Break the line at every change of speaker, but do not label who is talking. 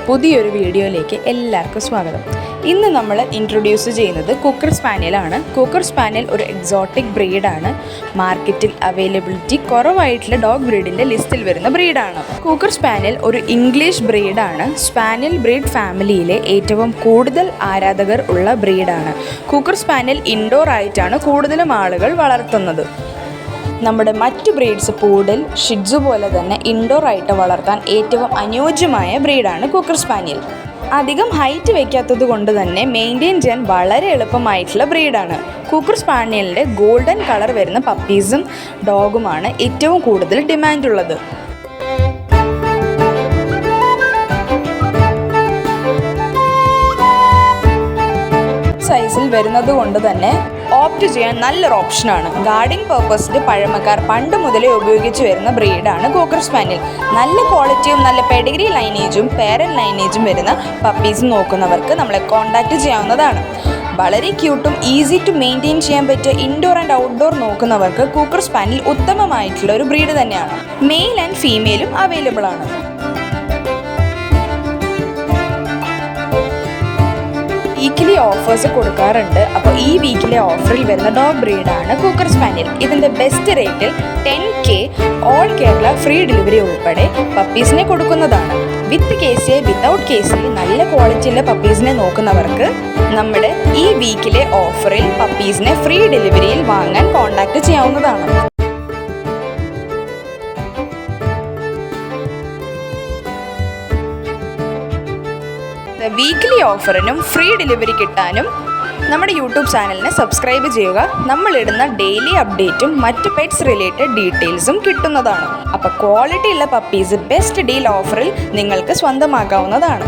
പുതിയൊരു വീഡിയോയിലേക്ക് എല്ലാവർക്കും സ്വാഗതം. ഇന്ന് നമ്മൾ ഇൻട്രൊഡ്യൂസ് ചെയ്യുന്നത് കുക്കർ സ്പാനിയലാണ്. കുക്കർ സ്പാനിയൽ ഒരു എക്സോട്ടിക് ബ്രീഡാണ്. മാർക്കറ്റിൽ അവൈലബിലിറ്റി കുറവായിട്ടുള്ള ഡോഗ് ബ്രീഡിൻ്റെ ലിസ്റ്റിൽ വരുന്ന ബ്രീഡാണ്. കുക്കർ സ്പാനിയൽ ഒരു ഇംഗ്ലീഷ് ബ്രീഡാണ്. സ്പാനിയൽ ബ്രീഡ് ഫാമിലിയിലെ ഏറ്റവും കൂടുതൽ ആരാധകർ ഉള്ള ബ്രീഡാണ്. കുക്കർ സ്പാനിയൽ ഇൻഡോർ ആയിട്ടാണ് കൂടുതലും ആളുകൾ വളർത്തുന്നത്. നമ്മുടെ മറ്റു ബ്രീഡ്സ് പൂഡൽ, ഷിറ്റ്സു പോലെ തന്നെ ഇൻഡോർ ആയിട്ട് വളർത്താൻ ഏറ്റവും അനുയോജ്യമായ ബ്രീഡാണ് കുക്കർ സ്പാനിയൽ. അധികം ഹൈറ്റ് വയ്ക്കാത്തത് കൊണ്ട് തന്നെ മെയിൻറ്റെയിൻ ചെയ്യാൻ വളരെ എളുപ്പമായിട്ടുള്ള ബ്രീഡാണ്. കുക്കർ സ്പാനിയലിൻ്റെ ഗോൾഡൻ കളർ വരുന്ന പപ്പീസും ഡോഗുമാണ് ഏറ്റവും കൂടുതൽ ഡിമാൻഡുള്ളത്. സൈസിൽ വരുന്നത് കൊണ്ട് തന്നെ ഓപ്റ്റ് ചെയ്യാൻ നല്ലൊരു ഓപ്ഷനാണ്. ഗാർഡിംഗ് പർപ്പസിന് പഴമക്കാർ പണ്ട് മുതലേ ഉപയോഗിച്ച് വരുന്ന ബ്രീഡാണ് കുക്കർ സ്പാനിയൽ. നല്ല ക്വാളിറ്റിയും നല്ല പെഡിഗ്രി ലൈനേജും പേരന്റ് ലൈനേജും വരുന്ന പപ്പീസ് നോക്കുന്നവർക്ക് നമ്മളെ കോൺടാക്റ്റ് ചെയ്യാവുന്നതാണ്. വളരെ ക്യൂട്ടും ഈസി ടു മെയിൻറ്റെയിൻ ചെയ്യാൻ പറ്റിയ ഇൻഡോർ ആൻഡ് ഔട്ട്ഡോർ നോക്കുന്നവർക്ക് കുക്കർ സ്പാനിയൽ ഉത്തമമായിട്ടുള്ള ഒരു ബ്രീഡ് തന്നെയാണ്. മെയിൽ ആൻഡ് ഫീമെയിലും അവൈലബിൾ ആണ്. വീക്കിലി ഓഫേഴ്സ് കൊടുക്കാറുണ്ട്. അപ്പോൾ ഈ വീക്കിലെ ഓഫറിൽ വരുന്ന ഡോഗ് ബ്രീഡാണ് കുക്കർ സ്പാനിയൽ. ഇതിൻ്റെ ബെസ്റ്റ് റേറ്റിൽ 10K all Kerala free delivery ഉൾപ്പെടെ പപ്പീസിനെ കൊടുക്കുന്നതാണ്. വിത്ത് KCI വിത്തൗട്ട് KCI നല്ല ക്വാളിറ്റിയുള്ള പപ്പീസിനെ നോക്കുന്നവർക്ക് നമ്മുടെ ഈ വീക്കിലെ ഓഫറിൽ പപ്പീസിനെ ഫ്രീ ഡെലിവറിയിൽ വാങ്ങാൻ കോൺടാക്റ്റ് ചെയ്യാവുന്നതാണ്. വീക്കിലി ഓഫറിനും ഫ്രീ ഡെലിവറി കിട്ടാനും നമ്മുടെ യൂട്യൂബ് ചാനലിനെ സബ്സ്ക്രൈബ് ചെയ്യുക. നമ്മളിടുന്ന ഡെയിലി അപ്ഡേറ്റും മറ്റ് പെറ്റ്സ് റിലേറ്റഡ് ഡീറ്റെയിൽസും കിട്ടുന്നതാണ്. അപ്പോൾ ക്വാളിറ്റി ഉള്ള പപ്പീസ് ബെസ്റ്റ് ഡീൽ ഓഫറിൽ നിങ്ങൾക്ക് സ്വന്തമാക്കാവുന്നതാണ്.